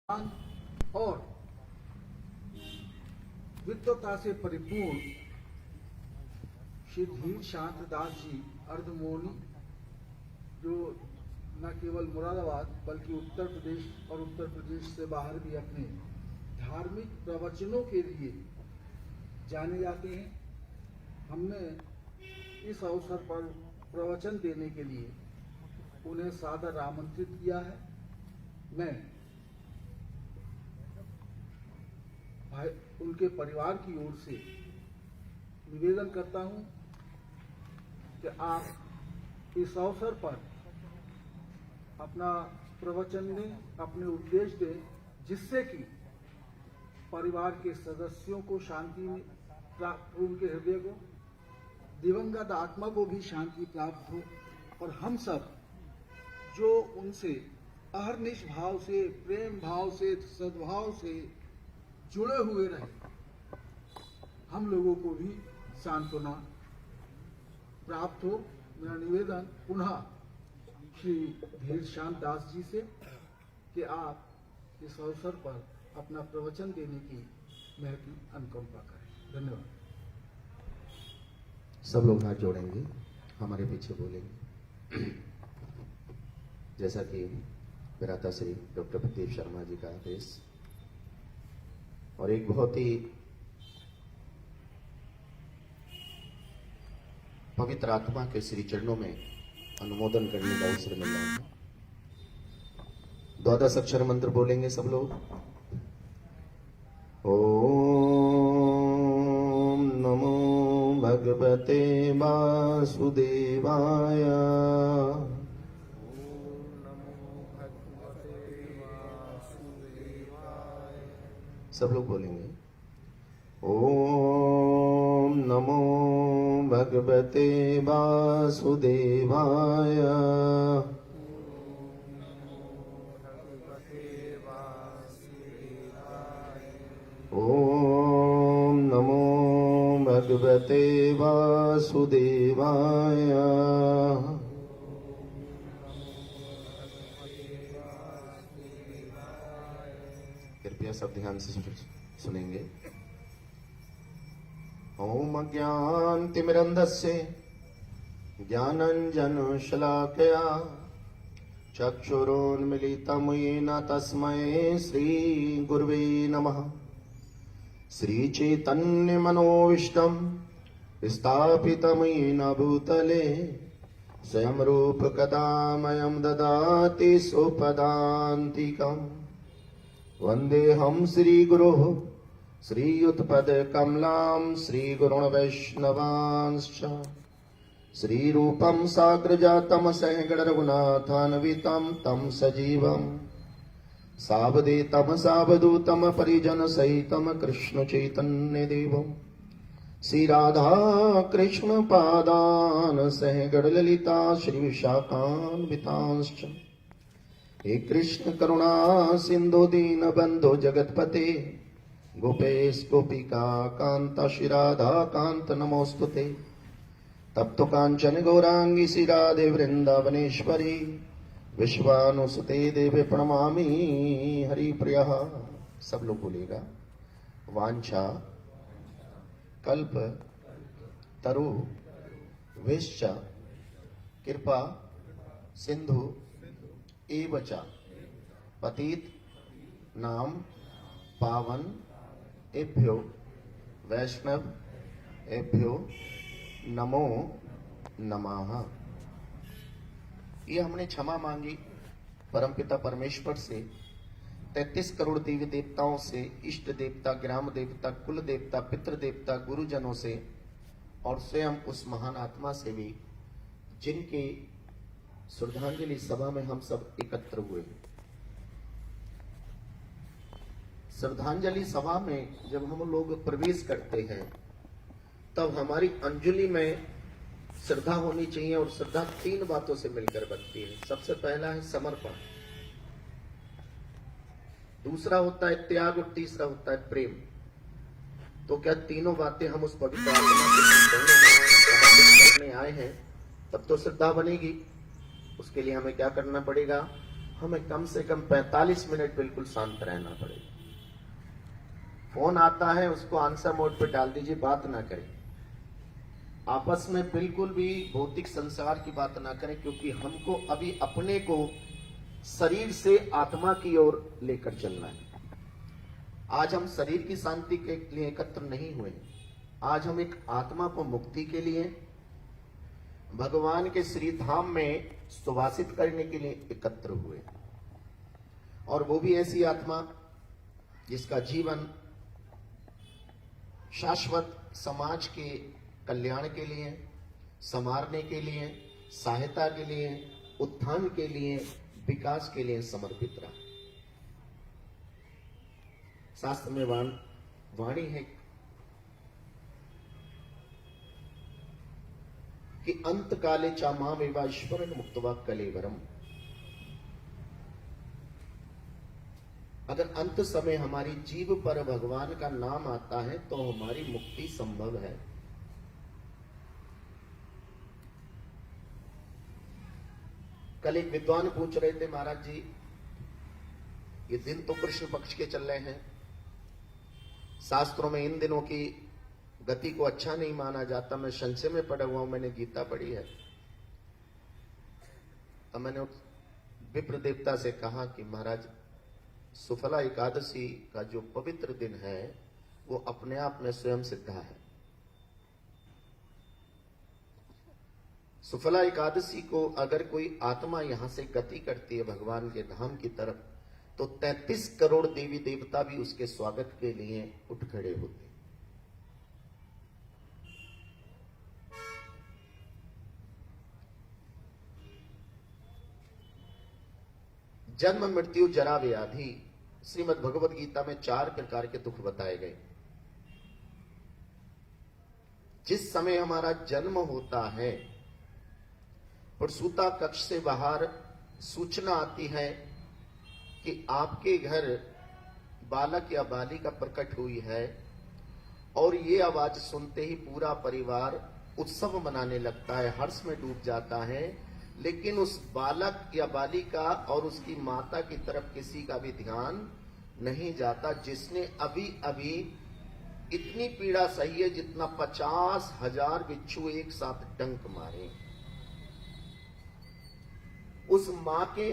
और विद्वता से परिपूर्ण श्री धीर शांत दास जी अर्धमोनी, जो न केवल मुरादाबाद बल्कि उत्तर प्रदेश और उत्तर प्रदेश से बाहर भी अपने धार्मिक प्रवचनों के लिए जाने जाते हैं। हमने इस अवसर पर प्रवचन देने के लिए उन्हें सादर आमंत्रित किया है। मैं उनके परिवार की ओर से निवेदन करता हूं कि आप इस अवसर पर अपना प्रवचन दें, अपने उपदेश दें, जिससे कि परिवार के सदस्यों को शांति प्राप्त हो, उनके हृदय को, दिवंगत आत्मा को भी शांति प्राप्त हो और हम सब जो उनसे अहर्निश भाव से, प्रेम भाव से, सद्भाव से जुड़े हुए रहे, हम लोगों को भी सांत्वना प्राप्त हो। मेरा निवेदन पुनः श्री धीर शांत दास जी से कि आप इस अवसर पर अपना प्रवचन देने की महती अनुकंपा करें। धन्यवाद। सब लोग हाथ जोड़ेंगे, हमारे पीछे बोलेंगे। जैसा कि विराता श्री डॉक्टर प्रदीप शर्मा जी का आदेश और एक बहुत ही पवित्र आत्मा के श्री चरणों में अनुमोदन करने का अवसर मिल रहा है। 12 अक्षर मंत्र बोलेंगे सब लोग। ओम नमो भगवते वासुदेवाय। सब लोग बोलेंगे। ओम नमो भगवते वासुदेवाय। ओम नमो भगवते वासुदेवाय। कृपया सब ध्यान से सुनेंगे। ओम अज्ञानतिमिरन्धस्य ज्ञानाञ्जनशलाकया चक्षुरोन्मीलितं येन तस्मै श्रीगुरवे नमः। श्रीचैतन्यमनोभीष्टं स्थापितं येन भूतले स्वयं रूपकदा मह्यं ददाति स्वपदान्तिकम्। वन्देऽहं श्रीगुरोः श्रीयुतपदकमलां श्रीगुरुन् वैष्णवांश्च। श्रीरूपं साग्रजातं सहगणरघुनाथान्वितं तं सजीवं सावधूतं सावधूतं परिजनसहितं कृष्णचैतन्यदेवं श्रीराधा कृष्णपादान् सहगणललिता श्रीविशाखान्वितांश्च। हे कृष्ण करुणा सिंधु दीनबंधो जगतपते गोपेश गोपिका कांत श्री राधा कांत नमोस्तुते। तप्त कांचन गौरांगी श्री राधे वृंदावनेश्वरी विश्वानुसुते देवे प्रणमामि हरिप्रिया। सब लोग बोलेगा। वांछा कल्प तरु विश्च कृपा सिंधु एवचा पतित नाम पावन एभ्यो वैष्णव एभ्यो नमो नमः। ये हमने क्षमा मांगी परमपिता परमेश्वर से, 33 करोड़ देवी देवताओं से, इष्ट देवता, ग्राम देवता, कुल देवता, पितृ देवता, गुरुजनों से और स्वयं उस महान आत्मा से भी जिनकी श्रद्धांजलि सभा में हम सब एकत्र हुए। श्रद्धांजलि सभा में जब हम लोग प्रवेश करते हैं तब हमारी अंजलि में श्रद्धा होनी चाहिए और श्रद्धा 3 बातों से मिलकर बनती है। सबसे पहला है समर्पण, दूसरा होता है त्याग और तीसरा होता है प्रेम। तो क्या तीनों बातें हम उस पवित्र आत्मा के करने आए हैं तब तो श्रद्धा बनेगी। उसके लिए हमें क्या करना पड़ेगा? हमें कम से कम 45 मिनट बिल्कुल शांत रहना पड़ेगा। फोन आता है उसको आंसर मोड पे डाल दीजिए, बात ना करें। आपस में बिल्कुल भी भौतिक संसार की बात ना करें, क्योंकि हमको अभी अपने को शरीर से आत्मा की ओर लेकर चलना है। आज हम शरीर की शांति के लिए एकत्र नहीं हुए, आज हम एक आत्मा को मुक्ति के लिए भगवान के श्री धाम में सुवासित करने के लिए एकत्र हुए, और वो भी ऐसी आत्मा जिसका जीवन शाश्वत समाज के कल्याण के लिए, संवारने के लिए, सहायता के लिए, उत्थान के लिए, विकास के लिए समर्पित रहा। शास्त्र में वाणी है कि अंत काले चा मामेवा ईश्वरन मुक्तवा कलेवरम। अगर अंत समय हमारी जीव पर भगवान का नाम आता है तो हमारी मुक्ति संभव है। कल एक विद्वान पूछ रहे थे, महाराज जी ये दिन तो कृष्ण पक्ष के चल रहे हैं, शास्त्रों में इन दिनों की गति को अच्छा नहीं माना जाता। मैं संशय में पड़ा हुआ हूं, मैंने गीता पढ़ी है। तो मैंने उस विप्र देवता से कहा कि महाराज सुफला एकादशी का जो पवित्र दिन है वो अपने आप में स्वयं सिद्ध है। सुफला एकादशी को अगर कोई आत्मा यहां से गति करती है भगवान के धाम की तरफ, तो 33 करोड़ देवी देवता भी उसके स्वागत के लिए उठ खड़े होते। जन्म मृत्यु जरा व्याधि, श्रीमद् भगवद गीता में 4 प्रकार के दुख बताए गए। जिस समय हमारा जन्म होता है, प्रसूता कक्ष से बाहर सूचना आती है कि आपके घर बालक या बालिका प्रकट हुई है, और ये आवाज सुनते ही पूरा परिवार उत्सव मनाने लगता है, हर्ष में डूब जाता है। लेकिन उस बालक या बालिका और उसकी माता की तरफ किसी का भी ध्यान नहीं जाता, जिसने अभी अभी इतनी पीड़ा सही है जितना 50,000 बिच्छू एक साथ डंक मारे। उस मां के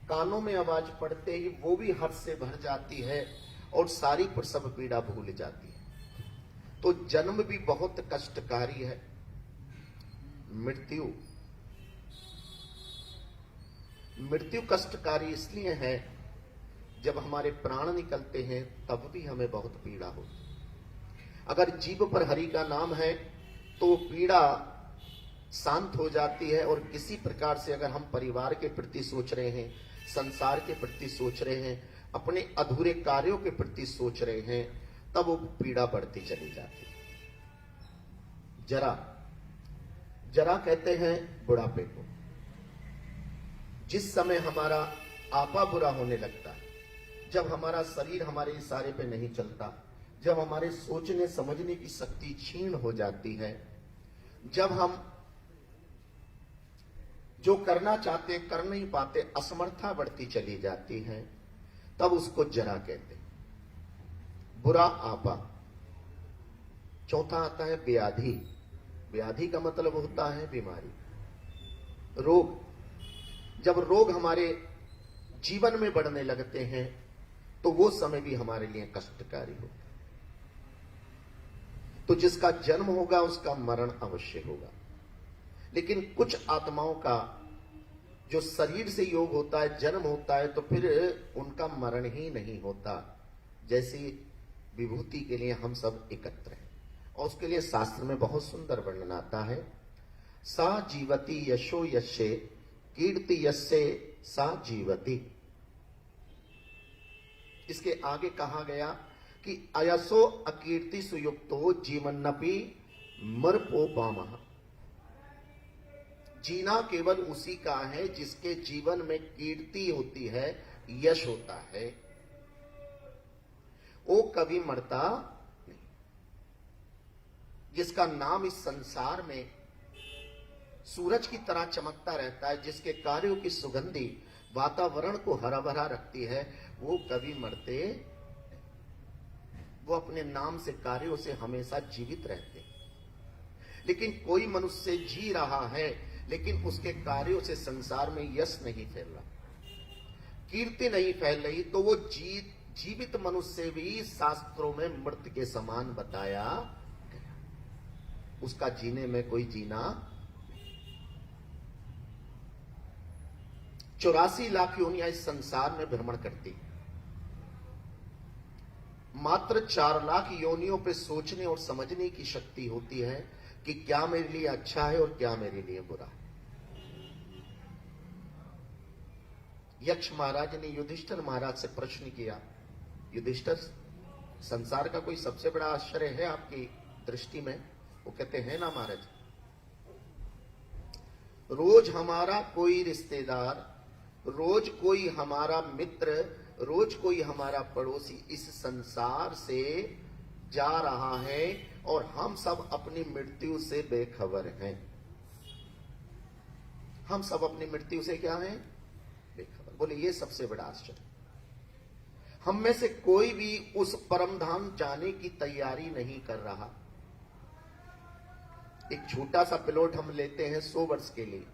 कानों में आवाज पड़ते ही वो भी हर्ष से भर जाती है और सारी प्रसव पीड़ा भूल जाती है। तो जन्म भी बहुत कष्टकारी है। मृत्यु कष्टकारी इसलिए है, जब हमारे प्राण निकलते हैं तब भी हमें बहुत पीड़ा होती। अगर जीभ पर हरि का नाम है तो पीड़ा शांत हो जाती है, और किसी प्रकार से अगर हम परिवार के प्रति सोच रहे हैं, संसार के प्रति सोच रहे हैं, अपने अधूरे कार्यों के प्रति सोच रहे हैं, तब वो पीड़ा बढ़ती चली जाती है। जरा कहते हैं बुढ़ापे को। जिस समय हमारा आपा बुरा होने लगता है, जब हमारा शरीर हमारे इशारे पे नहीं चलता, जब हमारे सोचने समझने की शक्ति क्षीण हो जाती है, जब हम जो करना चाहते हैं कर नहीं पाते, असमर्था बढ़ती चली जाती है, तब उसको जरा कहते हैं। बुरा आपा। चौथा आता है व्याधि। व्याधि का मतलब होता है बीमारी, रोग। जब रोग हमारे जीवन में बढ़ने लगते हैं तो वो समय भी हमारे लिए कष्टकारी होता है। तो जिसका जन्म होगा उसका मरण अवश्य होगा। लेकिन कुछ आत्माओं का जो शरीर से योग होता है, जन्म होता है, तो फिर उनका मरण ही नहीं होता। जैसी विभूति के लिए हम सब एकत्र हैं, और उसके लिए शास्त्र में बहुत सुंदर वर्णन आता है। सा जीवति यशो यशे कीर्ति यस्से सा जीवति। इसके आगे कहा गया कि अयसो अकीर्ति सुयुक्तो जीवन्नपि मरपो बामः। जीना केवल उसी का है जिसके जीवन में कीर्ति होती है, यश होता है, वो कभी मरता नहीं। जिसका नाम इस संसार में सूरज की तरह चमकता रहता है, जिसके कार्यों की सुगंधी वातावरण को हरा भरा रखती है, वो कभी मरते, वो अपने नाम से, कार्यों से हमेशा जीवित रहते। लेकिन कोई मनुष्य जी रहा है लेकिन उसके कार्यों से संसार में यश नहीं फैल रहा, कीर्ति नहीं फैल रही, तो वो जीवित मनुष्य भी शास्त्रों में मृत के समान बताया, उसका जीने में कोई जीना। 84 लाख योनियां इस संसार में भ्रमण करती, मात्र 4 लाख योनियों पे सोचने और समझने की शक्ति होती है कि क्या मेरे लिए अच्छा है और क्या मेरे लिए बुरा है। यक्ष महाराज ने युधिष्ठिर महाराज से प्रश्न किया, युधिष्ठिर, संसार का कोई सबसे बड़ा आश्चर्य है आपकी दृष्टि में? वो कहते हैं ना महाराज, रोज हमारा कोई रिश्तेदार, रोज कोई हमारा मित्र, रोज कोई हमारा पड़ोसी इस संसार से जा रहा है और हम सब अपनी मृत्यु से बेखबर हैं। हम सब अपनी मृत्यु से क्या हैं? बेखबर। बोले ये सबसे बड़ा आश्चर्य। हम में से कोई भी उस परम धाम जाने की तैयारी नहीं कर रहा। एक छोटा सा प्लॉट हम लेते हैं 100 वर्ष के लिए,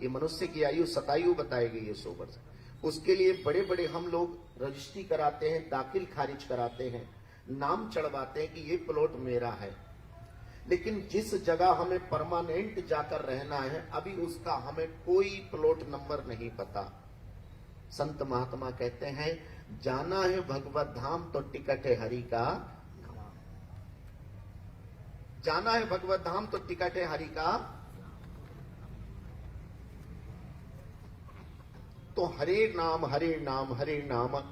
ये मनुष्य की आयु शतायु बताई गई है 100 वर्ष। उसके लिए बड़े बड़े हम लोग रजिस्ट्री कराते हैं, दाखिल खारिज कराते हैं, नाम चढ़वाते हैं कि ये प्लॉट मेरा है। लेकिन जिस जगह हमें परमानेंट जाकर रहना है, अभी उसका हमें कोई प्लॉट नंबर नहीं पता। संत महात्मा कहते हैं, जाना है भगवत धाम तो टिकट है हरि का, जाना है भगवत धाम तो टिकट है हरि का। तो हरे नाम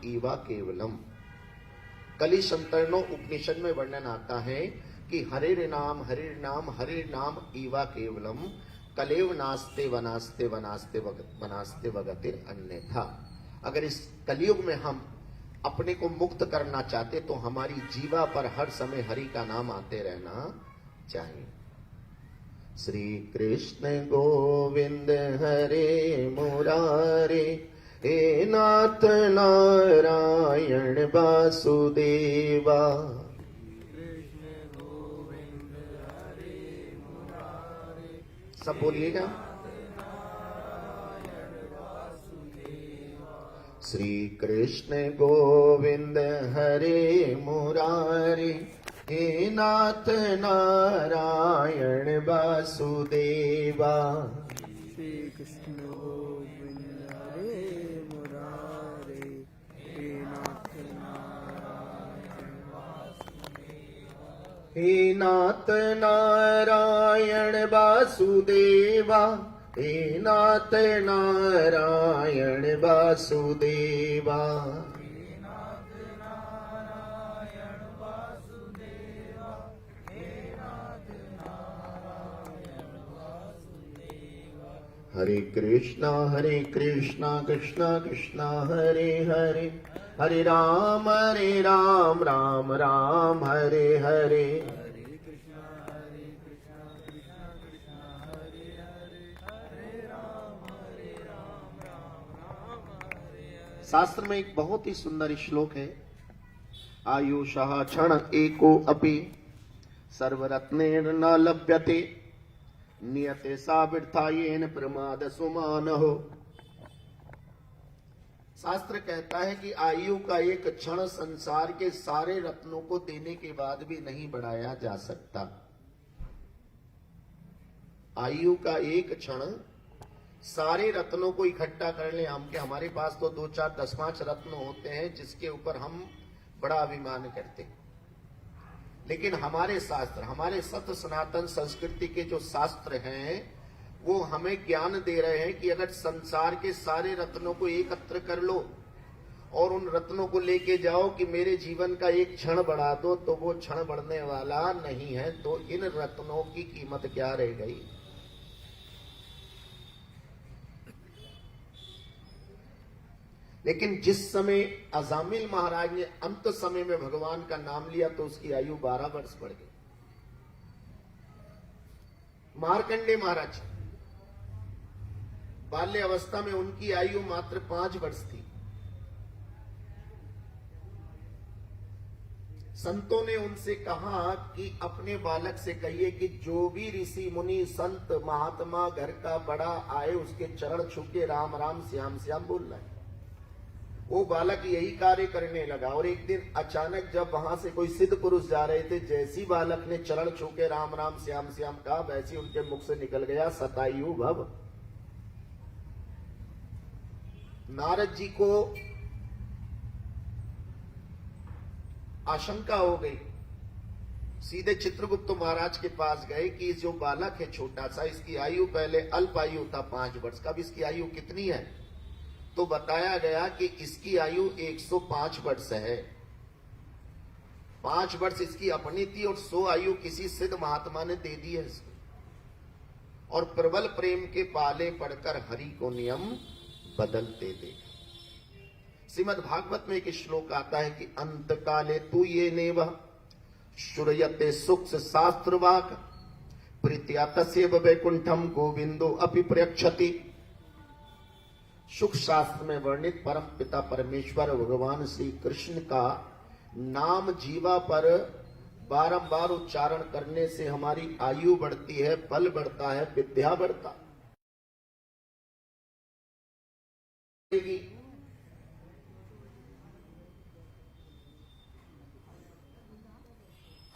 ईवा केवलम। कलि संतरणो उपनिषद में वर्णन आता है कि हरे नाम ईवा केवलम, कलेव नास्ते वनास्ते वनास्ते वनास्ते वगतिर अन्यथा। अगर इस कलयुग में हम अपने को मुक्त करना चाहते तो हमारी जीवा पर हर समय हरि का नाम आते रहना चाहिए। श्री कृष्ण गोविंद हरे मुरारे, हे नाथ नारायण वासुदेवा। सब बोलिएगा। श्री कृष्ण गोविंद हरे मुरारे, हे नाथ नारायण वासुदेवा। श्री कृष्ण गोविंद हरे मुरारे, हे नाथ नारायण वासुदेवा। हे नाथ नारायण वासुदेवा, हे नाथ नारायण वासुदेवा। हरे कृष्णा कृष्णा कृष्णा हरे हरे, हरे राम राम राम हरे हरे। शास्त्र में एक बहुत ही सुंदर श्लोक है, आयुषः क्षण एको अपि सर्वरत्नेन न लभ्यते, नियते सा वृथायेन प्रमाद सुमानहो। शास्त्र कहता है कि आयु का एक क्षण संसार के सारे रत्नों को देने के बाद भी नहीं बढ़ाया जा सकता। आयु का एक क्षण सारे रत्नों को इकट्ठा कर ले हम, के हमारे पास तो 2, 4, 10, 5 रत्न होते हैं जिसके ऊपर हम बड़ा अभिमान करते हैं। लेकिन हमारे शास्त्र, हमारे सत्य सनातन संस्कृति के जो शास्त्र हैं, वो हमें ज्ञान दे रहे हैं कि अगर संसार के सारे रत्नों को एकत्र कर लो और उन रत्नों को लेके जाओ कि मेरे जीवन का एक क्षण बढ़ा दो, तो वो क्षण बढ़ने वाला नहीं है। तो इन रत्नों की कीमत क्या रह गई? लेकिन जिस समय अजामिल महाराज ने अंत समय में भगवान का नाम लिया तो उसकी आयु 12 वर्ष बढ़ गई। मार्कंडे महाराज बाल्य अवस्था में उनकी आयु मात्र 5 वर्ष थी। संतों ने उनसे कहा कि अपने बालक से कहिए कि जो भी ऋषि मुनि संत महात्मा घर का बड़ा आए उसके चरण छू के राम राम श्याम श्याम बोल रहा है। वो बालक यही कार्य करने लगा और एक दिन अचानक जब वहां से कोई सिद्ध पुरुष जा रहे थे, जैसी बालक ने चरण छू के राम राम श्याम श्याम कहा, वैसी उनके मुख से निकल गया शतायु भव। नारद जी को आशंका हो गई, सीधे चित्रगुप्त महाराज के पास गए कि जो बालक है छोटा सा, इसकी आयु पहले अल्प आयु था 5 वर्ष का, अब इसकी आयु कितनी है? तो बताया गया कि इसकी आयु 105 वर्ष है। 5 वर्ष इसकी अपनी थी और 100 आयु किसी सिद्ध महात्मा ने दे दी है इसको। और प्रबल प्रेम के पाले पड़कर हरि को नियम बदलते देख। श्रीमद् भागवत में एक श्लोक आता है कि अंत काले तू ये नेव श्रूयते सूक्ष्म शास्त्रवाक प्रीत्या तस्यैव वैकुंठम गोविंदो अपि प्रयच्छति। सुख शास्त्र में वर्णित परम पिता परमेश्वर भगवान श्री कृष्ण का नाम जीवा पर बारंबार उच्चारण करने से हमारी आयु बढ़ती है, बल बढ़ता है, विद्या बढ़ता है।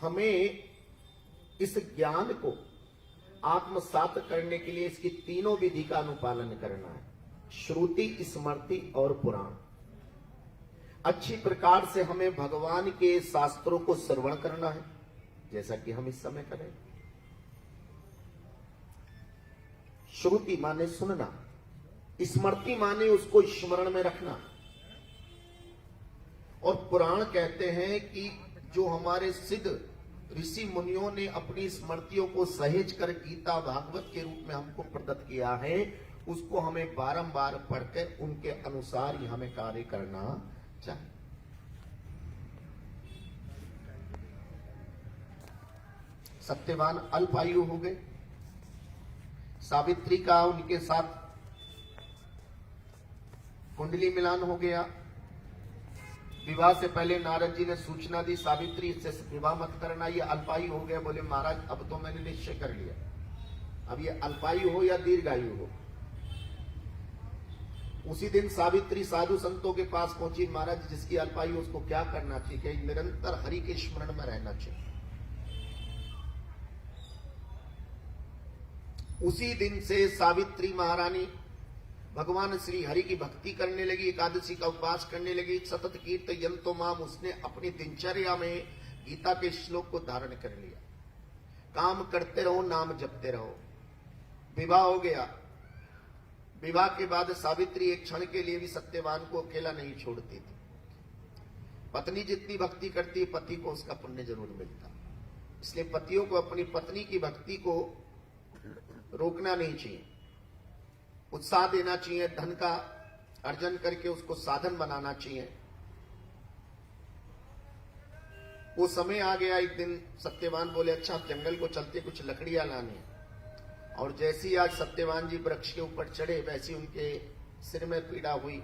हमें इस ज्ञान को आत्मसात करने के लिए इसकी तीनों विधि का अनुपालन करना है, श्रुति, स्मृति और पुराण। अच्छी प्रकार से हमें भगवान के शास्त्रों को श्रवण करना है, जैसा कि हम इस समय करें। श्रुति माने सुनना, स्मृति माने उसको स्मरण में रखना, और पुराण कहते हैं कि जो हमारे सिद्ध ऋषि मुनियों ने अपनी स्मृतियों को सहेज कर गीता भागवत के रूप में हमको प्रदत्त किया है, उसको हमें बारंबार पढ़कर उनके अनुसार ही हमें कार्य करना चाहिए। सत्यवान अल्पायु हो गए, सावित्री का उनके साथ कुंडली मिलान हो गया। विवाह से पहले नारद जी ने सूचना दी, सावित्री इससे विवाह मत करना, ये अल्पायु हो गया। बोले महाराज अब तो मैंने निश्चय कर लिया, अब ये अल्पायु हो या दीर्घायु हो। उसी दिन सावित्री साधु संतों के पास पहुंची, महाराज जिसकी अल्पायु उसको क्या करना चाहिए? निरंतर हरि के स्मरण में रहना चाहिए। उसी दिन से सावित्री महारानी भगवान श्री हरि की भक्ति करने लगी, एकादशी का उपवास करने लगी, सतत कीर्त यंतो माम उसने अपनी दिनचर्या में गीता के श्लोक को धारण कर लिया। काम करते रहो, नाम जपते रहो। विवाह हो गया। विवाह के बाद सावित्री एक क्षण के लिए भी सत्यवान को अकेला नहीं छोड़ती थी। पत्नी जितनी भक्ति करती, पति को उसका पुण्य जरूर मिलता। इसलिए पतियों को अपनी पत्नी की भक्ति को रोकना नहीं चाहिए, उत्साह देना चाहिए, धन का अर्जन करके उसको साधन बनाना चाहिए। वो समय आ गया, एक दिन सत्यवान बोले अच्छा जंगल को चलते, कुछ लकड़ियां लाने। और जैसी आज सत्यवान जी वृक्ष के ऊपर चढ़े, वैसी उनके सिर में पीड़ा हुई।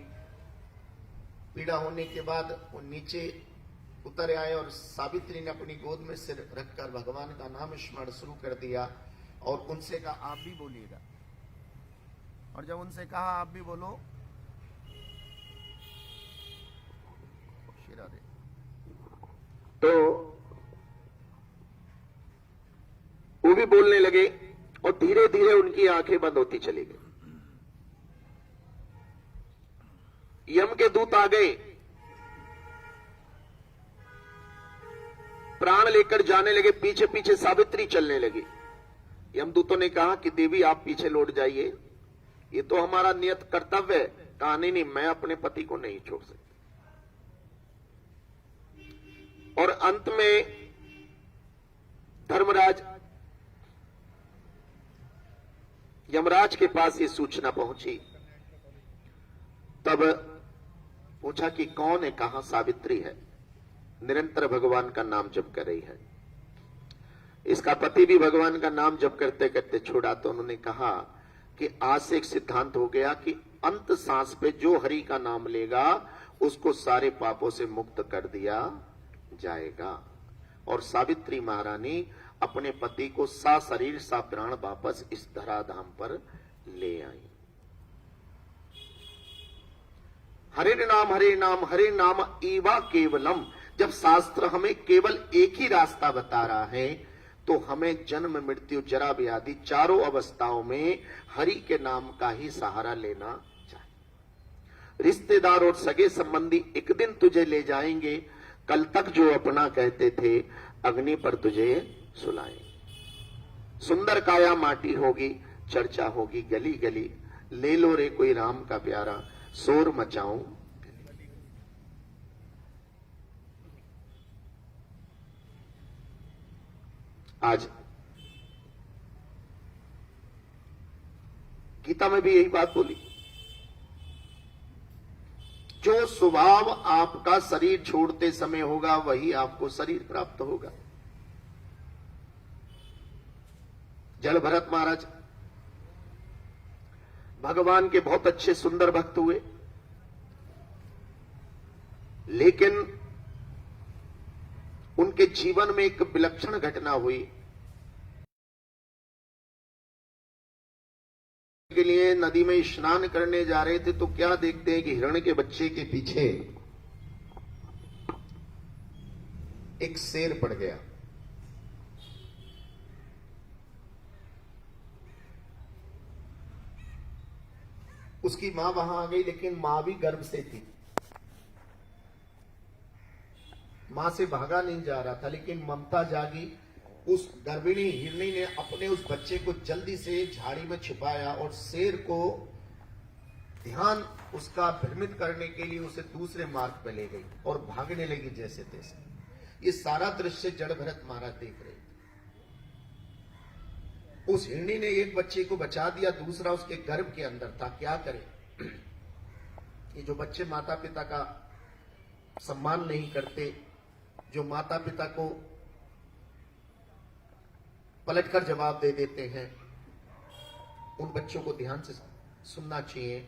पीड़ा होने के बाद वो नीचे उतर आए और सावित्री ने अपनी गोद में सिर रखकर भगवान का नाम स्मरण शुरू कर दिया और उनसे कहा आप भी बोलिएगा। और जब उनसे कहा आप भी बोलो, शिरा दे, तो वो भी बोलने लगे और धीरे धीरे उनकी आंखें बंद होती चली गई। यम के दूत आ गए, प्राण लेकर जाने लगे, पीछे पीछे सावित्री चलने लगी। यमदूतों ने कहा कि देवी आप पीछे लौट जाइए, ये तो हमारा नियत कर्तव्य है। कहा नहीं, मैं अपने पति को नहीं छोड़ सकती। और अंत में धर्मराज यमराज के पास ये सूचना पहुंची। तब पूछा कि कौन है, कहां सावित्री है, निरंतर भगवान का नाम जप कर रही है। इसका पति भी भगवान का नाम जप करते करते छोड़ा। तो उन्होंने कहा कि आज से एक सिद्धांत हो गया कि अंत सांस पे जो हरि का नाम लेगा उसको सारे पापों से मुक्त कर दिया जाएगा। और सावित्री महारानी अपने पति को सा शरीर सा प्राण वापस इस धराधाम पर ले आई। हरे नाम हरे नाम एवा केवलम। जब शास्त्र हमें केवल एक ही रास्ता बता रहा है तो हमें जन्म मृत्यु जरा व्याधि चारों अवस्थाओं में हरि के नाम का ही सहारा लेना चाहिए। रिश्तेदार और सगे संबंधी एक दिन तुझे ले जाएंगे, कल तक जो अपना कहते थे अग्नि पर तुझे सुलाएंगे। सुंदर काया माटी होगी, चर्चा होगी गली गली, ले लो रे कोई राम का प्यारा, शोर मचाऊं। आज गीता में भी यही बात बोली, जो स्वभाव आपका शरीर छोड़ते समय होगा वही आपको शरीर प्राप्त होगा। जड़ भरत महाराज भगवान के बहुत अच्छे सुंदर भक्त हुए, लेकिन उनके जीवन में एक विलक्षण घटना हुई। के लिए नदी में स्नान करने जा रहे थे तो क्या देखते हैं कि हिरण के बच्चे के पीछे एक शेर पड़ गया। उसकी मां वहां आ गई, लेकिन मां भी गर्भ से थी। मां से भागा नहीं जा रहा था, लेकिन ममता जागी। उस गर्भिणी हिरणी ने अपने उस बच्चे को जल्दी से झाड़ी में छिपाया और शेर को ध्यान उसका भ्रमित करने के लिए उसे दूसरे मार्ग पर ले गई और भागने लगी जैसे तैसे। ये सारा दृश्य जड़ भरत महाराज देख रहे थे। उस हिरणी ने एक बच्चे को बचा दिया, दूसरा उसके गर्भ के अंदर था। क्या करे? ये जो बच्चे माता पिता का सम्मान नहीं करते, जो माता पिता को पलटकर जवाब दे देते हैं, उन बच्चों को ध्यान से सुनना चाहिए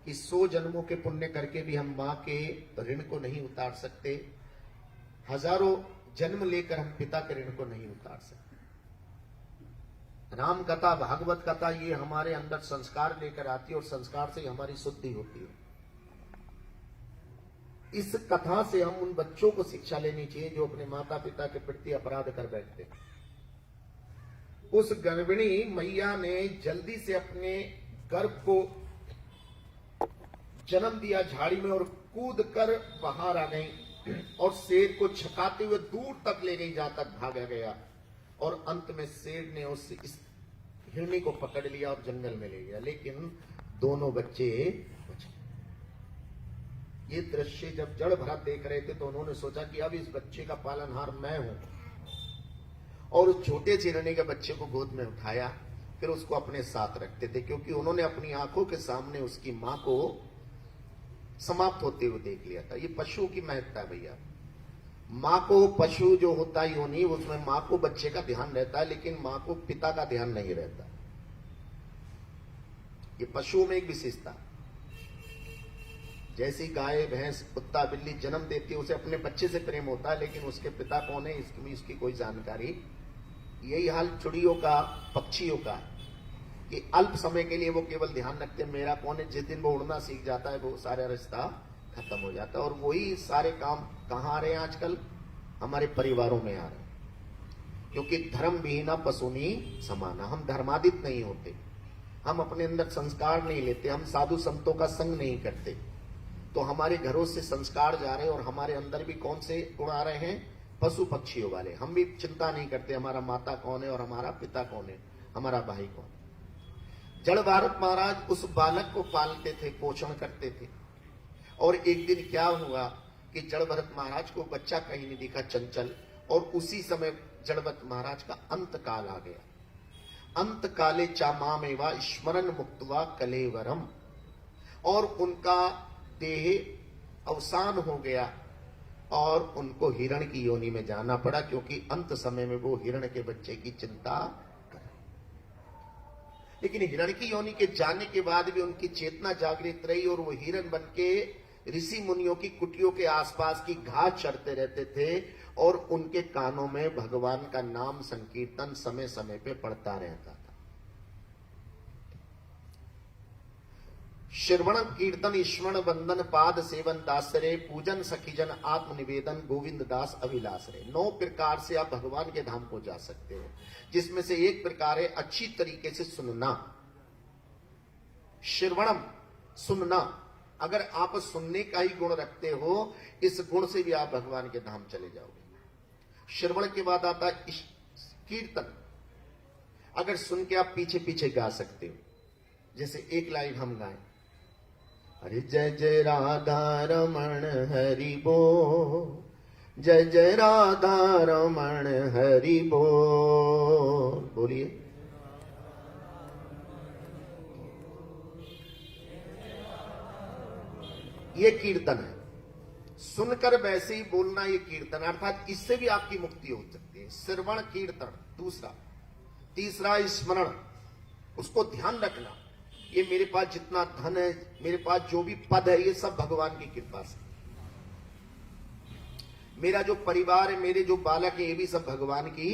कि 100 जन्मों के पुण्य करके भी हम मां के ऋण को नहीं उतार सकते। हजारों जन्म लेकर हम पिता के ऋण को नहीं उतार सकते। राम कथा, भागवत कथा, ये हमारे अंदर संस्कार लेकर आती है और संस्कार से हमारी शुद्धि होती है। इस कथा से हम उन बच्चों को शिक्षा लेनी चाहिए जो अपने माता पिता के प्रति अपराध कर बैठते हैं। उस गर्भिणी मैया ने जल्दी से अपने गर्भ को जन्म दिया झाड़ी में और कूद कर बाहर आ गई और शेर को छकाते हुए दूर तक ले गई, जहां तक भागा गया। और अंत में शेर ने इस हिरणी को पकड़ लिया और जंगल में ले गया, लेकिन दोनों बच्चे बचे। ये दृश्य जब जड़ भरत देख रहे थे तो उन्होंने सोचा कि अब इस बच्चे का पालनहार मैं हूं, और उस छोटे से हिरणी के बच्चे को गोद में उठाया, फिर उसको अपने साथ रखते थे, क्योंकि उन्होंने अपनी आंखों के सामने उसकी मां को समाप्त होते हुए देख लिया था। ये पशु की महत्ता है भैया। मां को, पशु जो होता ही हो नहीं, उसमें मां को बच्चे का ध्यान रहता है, लेकिन मां को पिता का ध्यान नहीं रहता। ये पशुओं में एक विशेषता, जैसी गाय, भैंस, कुत्ता, बिल्ली जन्म देती है, उसे अपने बच्चे से प्रेम होता है, लेकिन उसके पिता कौन है इसकी कोई जानकारी। यही हाल चिड़ियों का, पक्षियों का, कि अल्प समय के लिए वो केवल ध्यान रखते हैं मेरा कौन है। जिस दिन वो उड़ना सीख जाता है वो सारा रिश्ता खत्म हो जाता है। और वही सारे काम कहां आ रहे हैं आजकल? हमारे परिवारों में आ रहे हैं, क्योंकि धर्म विहीना पशुनी समाना। हम धर्मादित नहीं होते, हम अपने अंदर संस्कार नहीं लेते, हम साधु संतों का संग नहीं करते, तो हमारे घरों से संस्कार जा रहे हैं और हमारे अंदर भी कौन से गुण आ रहे हैं? पशु पक्षियों वाले। हम भी चिंता नहीं करते हमारा माता कौन है और हमारा पिता कौन है, हमारा भाई कौन है। जड़ भरत महाराज उस बालक को पालते थे, पोषण करते थे, और एक दिन क्या हुआ कि जड़ भरत महाराज को बच्चा कहीं नहीं दिखा, चंचल, और उसी समय जड़ भरत महाराज का अंत काल आ गया। अंत काले चामामेवा स्मरण मुक्तवा कलेवरम, और उनका देह अवसान हो गया और उनको हिरण की योनि में जाना पड़ा, क्योंकि अंत समय में वो हिरण के बच्चे की चिंता कर। लेकिन हिरण की योनि के जाने के बाद भी उनकी चेतना जागृत रही और वो हिरण बन के ऋषि मुनियों की कुटियों के आसपास की घास चढ़ते रहते थे और उनके कानों में भगवान का नाम संकीर्तन समय समय पे पड़ता रहता था। श्रवण कीर्तन ईश्वरण वंदन पाद सेवन दासरे पूजन सखीजन आत्मनिवेदन गोविंद दास अभिलाष रे। 9 प्रकार से आप भगवान के धाम को जा सकते हो, जिसमें से एक प्रकार है अच्छी तरीके से सुनना। श्रवणम सुनना, अगर आप सुनने का ही गुण रखते हो, इस गुण से भी आप भगवान के धाम चले जाओगे। श्रवण के बाद आता है कीर्तन, अगर सुन के आप पीछे पीछे गा सकते हो। जैसे एक लाइन हम गाएं, अरे जय जय राधा रमण हरि बोल, जय जय राधा रमण हरि बोल, बोलिए। ये कीर्तन है, सुनकर वैसे ही बोलना ये कीर्तन, अर्थात इससे भी आपकी मुक्ति हो सकती है। श्रवण कीर्तन दूसरा। तीसरा स्मरण, उसको ध्यान रखना, ये मेरे पास जितना धन है, मेरे पास जो भी पद है, ये सब भगवान की कृपा से। मेरा जो परिवार है, मेरे जो बालक है, ये भी सब भगवान की।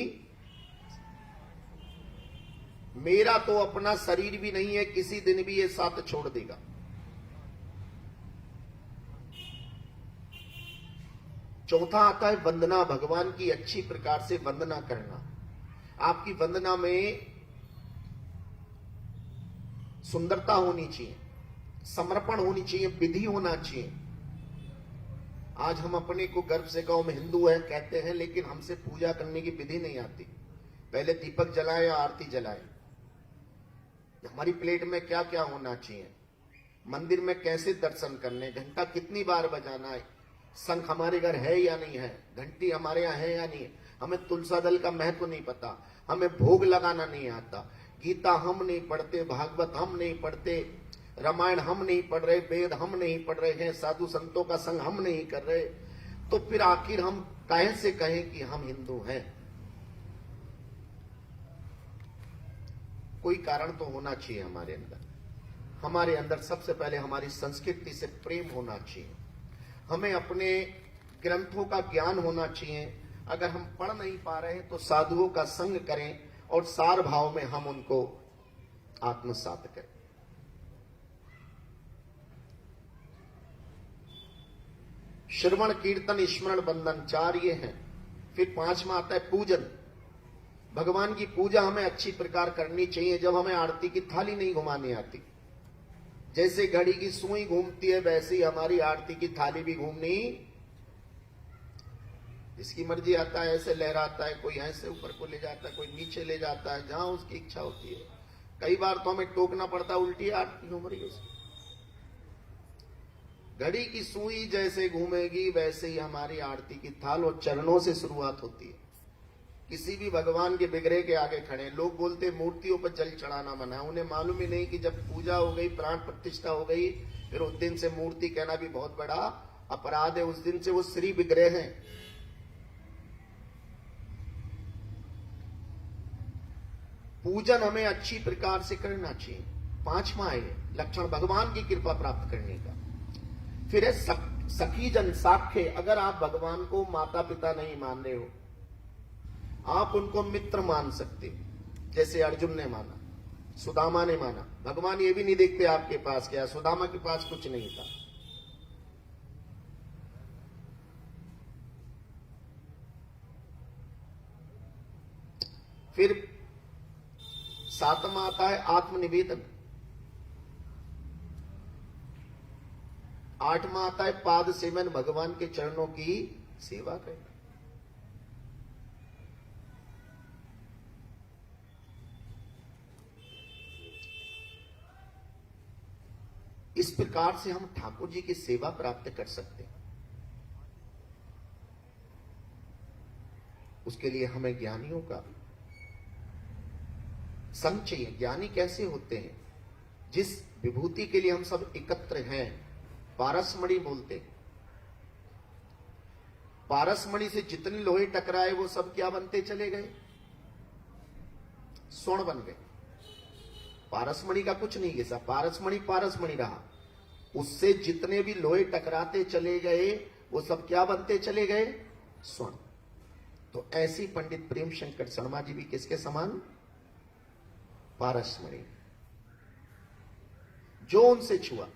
मेरा तो अपना शरीर भी नहीं है, किसी दिन भी ये साथ छोड़ देगा। चौथा आता है वंदना, भगवान की अच्छी प्रकार से वंदना करना। आपकी वंदना में सुंदरता होनी चाहिए, समर्पण होनी चाहिए, विधि होना चाहिए। आज हम अपने को गर्व से गांव में हिंदू है कहते हैं, लेकिन हमसे पूजा करने की विधि नहीं आती। पहले दीपक जलाए या आरती जलाए, हमारी प्लेट में क्या क्या होना चाहिए, मंदिर में कैसे दर्शन करने, घंटा कितनी बार बजाना है, शंख हमारे घर है या नहीं है, घंटी हमारे यहाँ है या नहीं है, हमें तुलसा दल का महत्व नहीं पता, हमें भोग लगाना नहीं आता, गीता हम नहीं पढ़ते, भागवत हम नहीं पढ़ते, रामायण हम नहीं पढ़ रहे, वेद हम नहीं पढ़ रहे हैं, साधु संतों का संग हम नहीं कर रहे, तो फिर आखिर हम काहे से कहें कि हम हिंदू हैं? कोई कारण तो होना चाहिए हमारे अंदर। हमारे अंदर सबसे पहले हमारी संस्कृति से प्रेम होना चाहिए, हमें अपने ग्रंथों का ज्ञान होना चाहिए। अगर हम पढ़ नहीं पा रहे हैं तो साधुओं का संग करें और सार भाव में हम उनको आत्मसात करें। श्रवण कीर्तन स्मरण बंधन, 4 ये हैं। फिर 5वां आता है पूजन। भगवान की पूजा हमें अच्छी प्रकार करनी चाहिए। जब हमें आरती की थाली नहीं घुमानी आती, जैसे घड़ी की सुई घूमती है, वैसे ही हमारी आरती की थाली भी घूमनी। जिसकी मर्जी आता है ऐसे लहराता है, कोई ऐसे ऊपर को ले जाता है, कोई नीचे ले जाता है, जहां उसकी इच्छा होती है। कई बार तो हमें टोकना पड़ता है, उल्टी आरती घूम रही है उसकी। घड़ी की सुई जैसे घूमेगी वैसे ही हमारी आरती की थाल और चरणों से शुरुआत होती है। किसी भी भगवान के विग्रह के आगे खड़े, लोग बोलते मूर्तियों पर जल चढ़ाना मना है, उन्हें मालूम ही नहीं कि जब पूजा हो गई, प्राण प्रतिष्ठा हो गई, फिर उस दिन से मूर्ति कहना भी बहुत बड़ा अपराध है। उस दिन से वो श्री विग्रह हैं। पूजन हमें अच्छी प्रकार से करना चाहिए। 5वां है लक्षण भगवान की कृपा प्राप्त करने का। फिर है सखी जन साख्य। अगर आप भगवान को माता पिता नहीं मान रहे हो, आप उनको मित्र मान सकते हो। जैसे अर्जुन ने माना, सुदामा ने माना। भगवान ये भी नहीं देखते आपके पास क्या, सुदामा के पास कुछ नहीं था। फिर 7वां आता है आत्मनिवेदन। 8वां आता है पाद सेवन, भगवान के चरणों की सेवा करना। इस प्रकार से हम ठाकुर जी की सेवा प्राप्त कर सकते हैं। उसके लिए हमें ज्ञानियों का संग चाहिए। ज्ञानी कैसे होते हैं? जिस विभूति के लिए हम सब एकत्र हैं, पारसमणि बोलते हैं। पारसमणि से जितने लोहे टकराए वो सब क्या बनते चले गए? स्वर्ण बन गए। पारसमणि का कुछ नहीं घिसा, पारसमणि रहा। उससे जितने भी लोहे टकराते चले गए वो सब क्या बनते चले गए? स्वर्ण। तो ऐसी पंडित प्रेम शंकर शर्मा जी भी किसके समान? पारसमणि। जो उनसे छुआ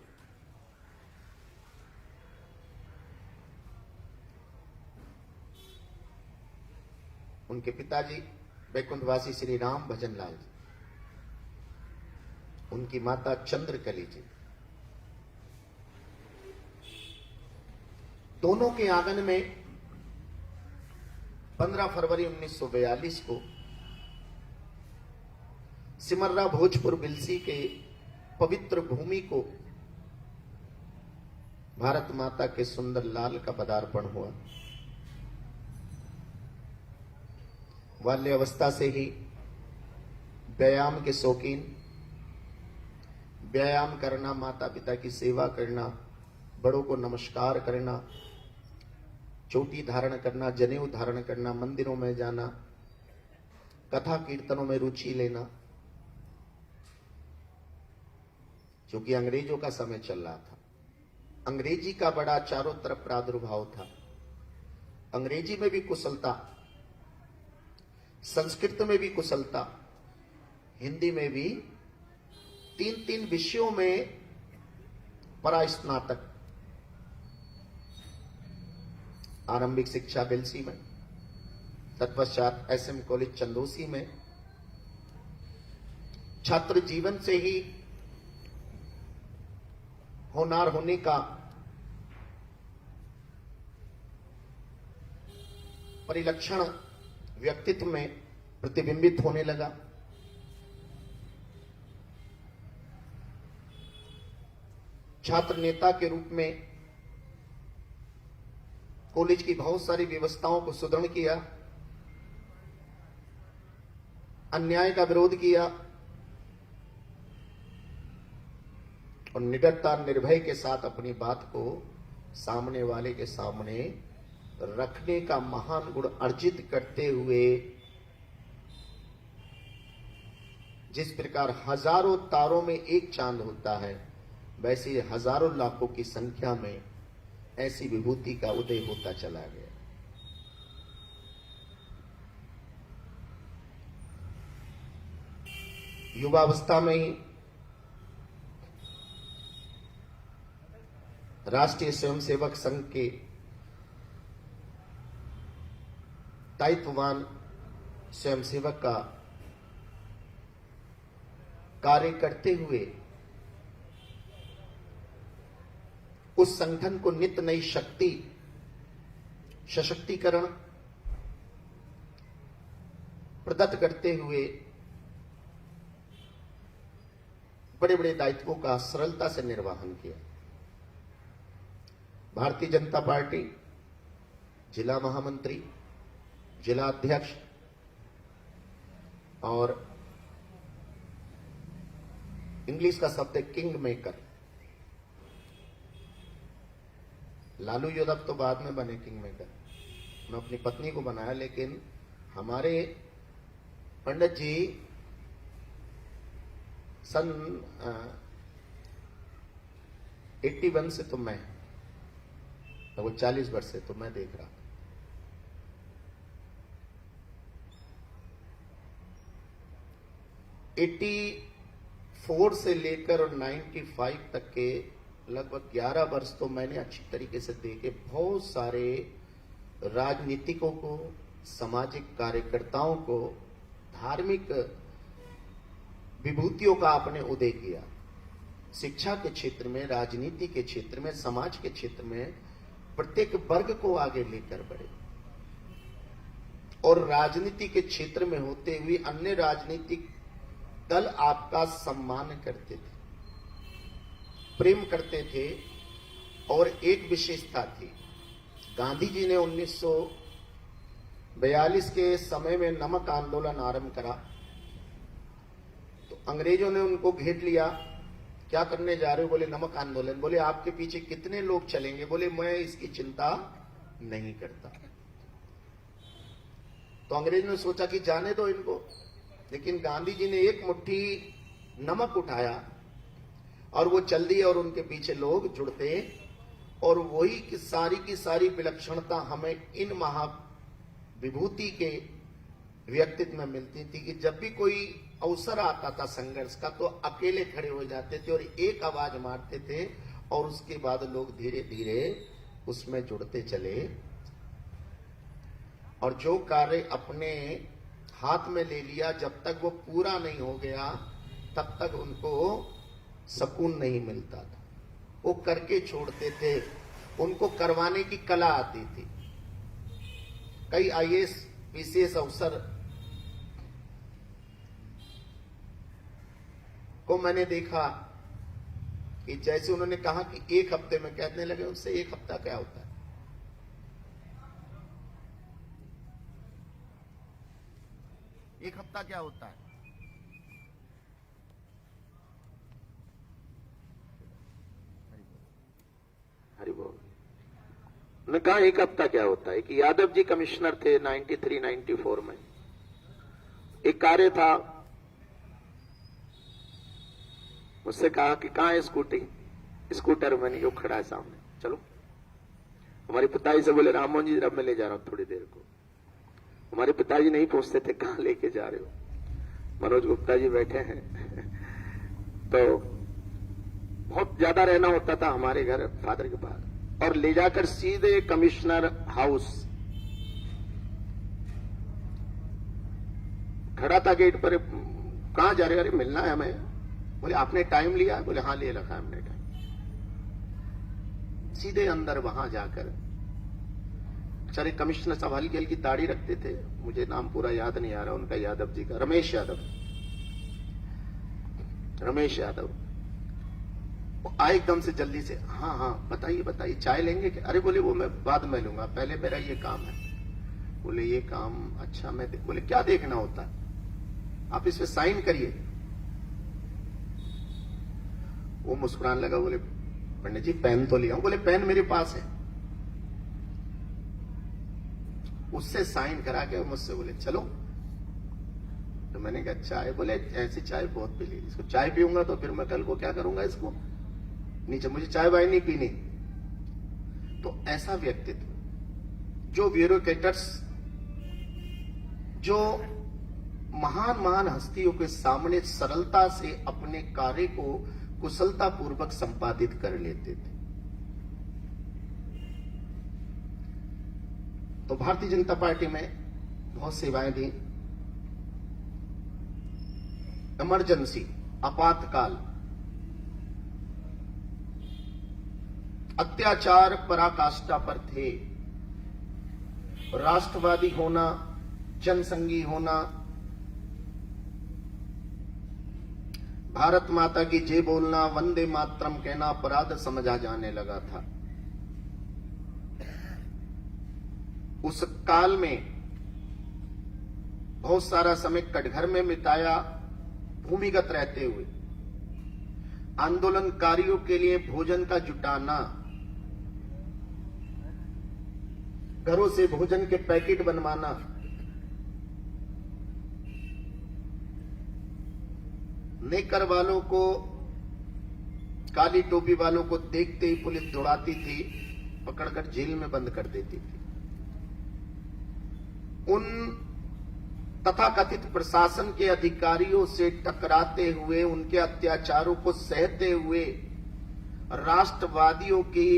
उनके पिताजी वैकुंठवासी श्री राम भजन लाल जी, उनकी माता चंद्रकली जी, दोनों के आंगन में 15 फरवरी 1942 को सिमर्रा भोजपुर बिलसी के पवित्र भूमि को भारत माता के सुंदर लाल का पदार्पण हुआ। बाल्य अवस्था से ही व्यायाम के शौकीन, व्यायाम करना, माता पिता की सेवा करना, बड़ों को नमस्कार करना, चोटी धारण करना, जनेऊ धारण करना, मंदिरों में जाना, कथा कीर्तनों में रुचि लेना। क्योंकि अंग्रेजों का समय चल रहा था, अंग्रेजी का बड़ा चारों तरफ प्रादुर्भाव था। अंग्रेजी में भी कुशलता, संस्कृत में भी कुशलता, हिंदी में भी 3-3 विषयों में परास्नातक। आरंभिक शिक्षा बिलसी में, तत्पश्चात एसएम कॉलेज चंदोसी में। छात्र जीवन से ही होनार होने का परिलक्षण व्यक्तित्व में प्रतिबिंबित होने लगा। छात्र नेता के रूप में कॉलेज की बहुत सारी व्यवस्थाओं को सुदृढ़ किया, अन्याय का विरोध किया और निडरता निर्भय के साथ अपनी बात को सामने वाले के सामने रखने का महान गुण अर्जित करते हुए, जिस प्रकार हजारों तारों में एक चांद होता है, वैसे ही हजारों लाखों की संख्या में ऐसी विभूति का उदय होता चला गया। युवावस्था में ही राष्ट्रीय स्वयंसेवक संघ के दायित्ववान स्वयंसेवक का कार्य करते हुए उस संगठन को नित्य नई शक्ति, सशक्तिकरण प्रदत्त करते हुए बड़े बड़े दायित्वों का सरलता से निर्वहन किया। भारतीय जनता पार्टी जिला महामंत्री, जिला अध्यक्ष और इंग्लिश का शब्द है किंग मेकर। लालू यादव तो बाद में बने किंग मेकर, मैं अपनी पत्नी को बनाया, लेकिन हमारे पंडित जी सन 81 से तो मैं, वो 40 वर्ष से तो मैं देख रहा था। '84 से लेकर और 95 तक के लगभग 11 वर्ष तो मैंने अच्छी तरीके से देखे। बहुत सारे राजनीतिकों को, सामाजिक कार्यकर्ताओं को, धार्मिक विभूतियों का आपने उदय किया। शिक्षा के क्षेत्र में, राजनीति के क्षेत्र में, समाज के क्षेत्र में प्रत्येक वर्ग को आगे लेकर बढ़े और राजनीति के क्षेत्र में होते हुए अन्य राजनीतिक दल आपका सम्मान करते थे, प्रेम करते थे। और एक विशेषता थी, गांधी जी ने 1942 के समय में नमक आंदोलन आरंभ करा तो अंग्रेजों ने उनको घेर लिया। क्या करने जा रहे हो? बोले नमक आंदोलन। बोले आपके पीछे कितने लोग चलेंगे? बोले मैं इसकी चिंता नहीं करता। तो अंग्रेज ने सोचा कि जाने दो इनको, लेकिन गांधी जी ने एक मुट्ठी नमक उठाया और वो चल दिए और उनके पीछे लोग जुड़ते और वही की सारी विलक्षणता हमें इन महाविभूति के व्यक्तित्व में मिलती थी कि जब भी कोई अवसर आता था संघर्ष का तो अकेले खड़े हो जाते थे और एक आवाज मारते थे और उसके बाद लोग धीरे धीरे उसमें जुड़ते चले और जो कार्य अपने हाथ में ले लिया जब तक वो पूरा नहीं हो गया तब तक उनको सुकून नहीं मिलता था। वो करके छोड़ते थे, उनको करवाने की कला आती थी। कई आईएएस पीसीएस अफसर को मैंने देखा कि जैसे उन्होंने कहा कि 1 हफ्ते में कहने लगे, उससे 1 हफ्ता क्या होता है? एक हफ्ता क्या होता है? हरि बोल। उन्होंने कहा 1 हफ्ता क्या होता है कि यादव जी कमिश्नर थे 93-94 में। एक कार्य था, मुझसे कहा कि कहाँ है स्कूटर मैंने जो खड़ा है सामने, चलो। हमारे पिताजी से बोले राममोहन जी अब मैं ले जा रहा हूं थोड़ी देर को। हमारे पिताजी नहीं पूछते थे कहाँ लेके जा रहे हो। मनोज गुप्ता जी बैठे हैं तो बहुत ज्यादा रहना होता था हमारे घर फादर के पास और ले जाकर सीधे कमिश्नर हाउस खड़ा था गेट पर। कहां जा रहे? अरे मिलना है हमें। बोले आपने टाइम लिया? बोले हाँ ले रखा है हमने टाइम। सीधे अंदर वहां जाकर बेचारे कमिश्नर साहब हल्की हल्की दाढ़ी रखते थे, मुझे नाम पूरा याद नहीं आ रहा उनका, यादव जी का, रमेश यादव। वो आए एकदम से जल्दी से, हाँ हाँ बताइए बताइए चाय लेंगे क्या? अरे बोले वो मैं बाद में लूंगा, पहले मेरा ये काम है। बोले ये काम? अच्छा मैं बोले क्या देखना होता है? आप इस पे साइन करिए। वो मुस्कुराने लगा, बोले पंडित जी पेन तो लिया। बोले पेन मेरे पास है। उससे साइन करा के मुझसे बोले चलो। तो मैंने कहा चाय? बोले ऐसी चाय बहुत पी ली, इसको चाय पीऊंगा तो फिर मैं कल को क्या करूंगा इसको नीचे, मुझे चाय वाय नहीं पीनी। तो ऐसा व्यक्तित्व जो ब्यूरोक्रेट्स, जो महान महान हस्तियों के सामने सरलता से अपने कार्य को कुशलता पूर्वक संपादित कर लेते थे। तो भारतीय जनता पार्टी में बहुत सेवाएं दी। इमरजेंसी, आपातकाल, अत्याचार पराकाष्ठा पर थे। राष्ट्रवादी होना, जनसंघी होना, भारत माता की जय बोलना, वंदे मातरम कहना अपराध समझा जाने लगा था। उस काल में बहुत सारा समय कटघर में बिताया, भूमिगत रहते हुए। आंदोलनकारियों के लिए भोजन का जुटाना, घरों से भोजन के पैकेट बनवाना, नेकर वालों को, काली टोपी वालों को देखते ही पुलिस दौड़ाती थी, पकड़कर जेल में बंद कर देती थी। उन तथाकथित प्रशासन के अधिकारियों से टकराते हुए, उनके अत्याचारों को सहते हुए राष्ट्रवादियों की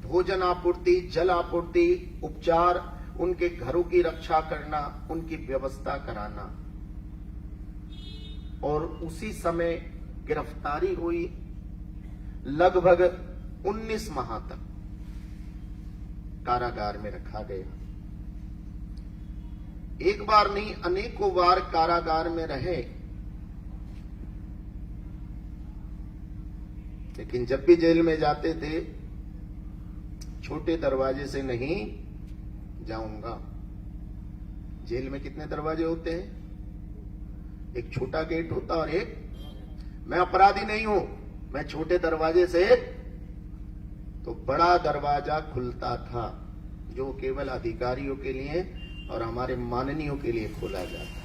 भोजन आपूर्ति, जल आपूर्ति, उपचार, उनके घरों की रक्षा करना, उनकी व्यवस्था कराना। और उसी समय गिरफ्तारी हुई। लगभग 19 माह तक कारागार में रखा गया। एक बार नहीं, अनेकों बार कारागार में रहे, लेकिन जब भी जेल में जाते थे, छोटे दरवाजे से नहीं जाऊंगा। जेल में कितने दरवाजे होते हैं? एक छोटा गेट होता और एक, मैं अपराधी नहीं हूं, मैं छोटे दरवाजे से, तो बड़ा दरवाजा खुलता था जो केवल अधिकारियों के लिए और हमारे माननीयों के लिए खोला जाता।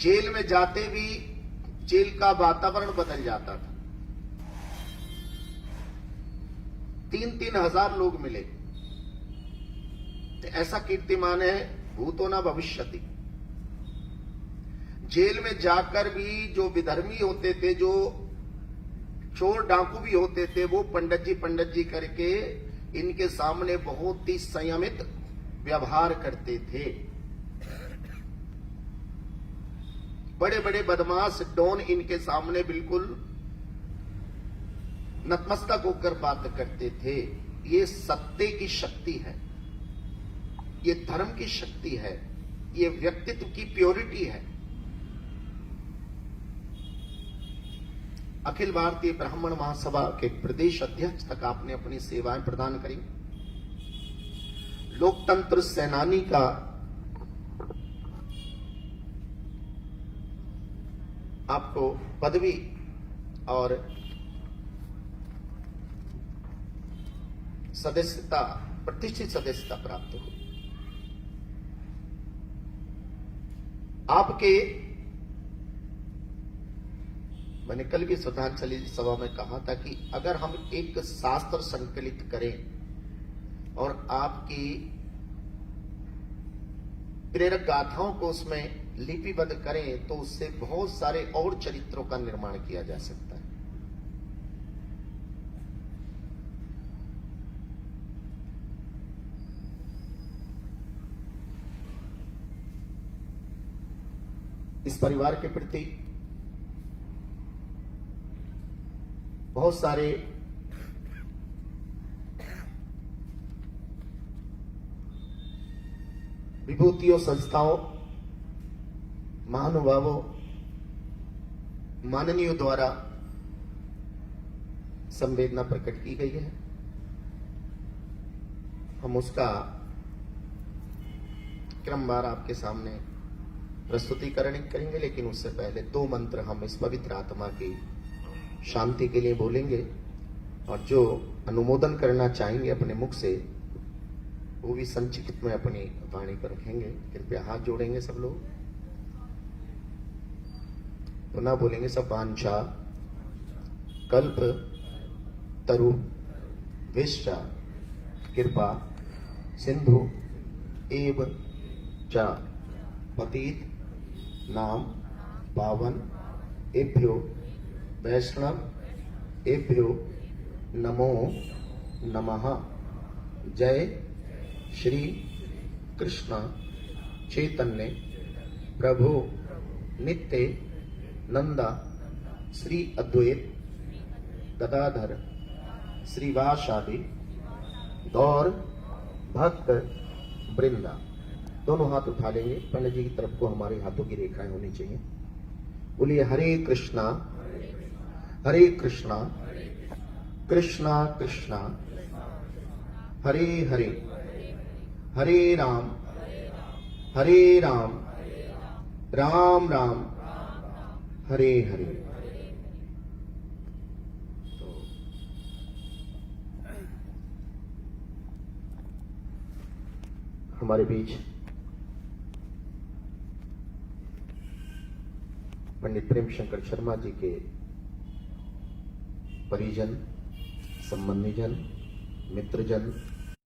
जेल में जाते भी जेल का वातावरण बदल जाता था। 3-3 हजार लोग मिले। तो ऐसा कीर्तिमान है, भूतो न भविष्यति। जेल में जाकर भी जो विधर्मी होते थे, जो चोर डाकू भी होते थे, वो पंडित जी करके इनके सामने बहुत ही संयमित व्यवहार करते थे। बड़े बड़े बदमाश डॉन इनके सामने बिल्कुल नतमस्तक होकर बात करते थे। ये सत्य की शक्ति है, ये धर्म की शक्ति है, ये व्यक्तित्व की प्योरिटी है। अखिल भारतीय ब्राह्मण महासभा के प्रदेश अध्यक्ष तक आपने अपनी सेवाएं प्रदान करी। लोकतंत्र सेनानी का आपको पदवी और सदस्यता, प्रतिष्ठित सदस्यता प्राप्त हुई। आपके, मैंने कल भी श्रद्धांजलि सभा में कहा था कि अगर हम एक शास्त्र संकलित करें और आपकी प्रेरक गाथाओं को उसमें लिपिबद्ध करें तो उससे बहुत सारे और चरित्रों का निर्माण किया जा सकता है। इस परिवार के प्रति बहुत सारे विभूतियों, संस्थाओं, महानुभावों, माननीयों द्वारा संवेदना प्रकट की गई है। हम उसका क्रमवार आपके सामने प्रस्तुतिकरण करेंगे, लेकिन उससे पहले 2 मंत्र हम इस पवित्र आत्मा की शांति के लिए बोलेंगे और जो अनुमोदन करना चाहेंगे अपने मुख से वो भी संक्षिप्त में अपनी वाणी पर रखेंगे। कृपया हाथ जोड़ेंगे सब लोग, पुनः बोलेंगे सब। वांछा कल्प तरु विश्चा कृपा सिंधु एव च पतित नाम पावन एभ्यो वैष्णव एभ्यो नमो नमः। जय श्री कृष्ण चैतन्य प्रभु नित्य नंदा श्री अद्वैत गदाधर श्रीवासादि गौर भक्त वृंदा। दोनों हाथ उठा लेंगे, पंडित जी की तरफ को हमारे हाथों की रेखाएं होनी चाहिए। बोलिए हरे कृष्णा कृष्णा कृष्णा हरे हरे, हरे राम राम राम हरे हरे। तो हमारे बीच पंडित प्रेम शंकर शर्मा जी के परिजन, संबंधीजन, मित्रजन,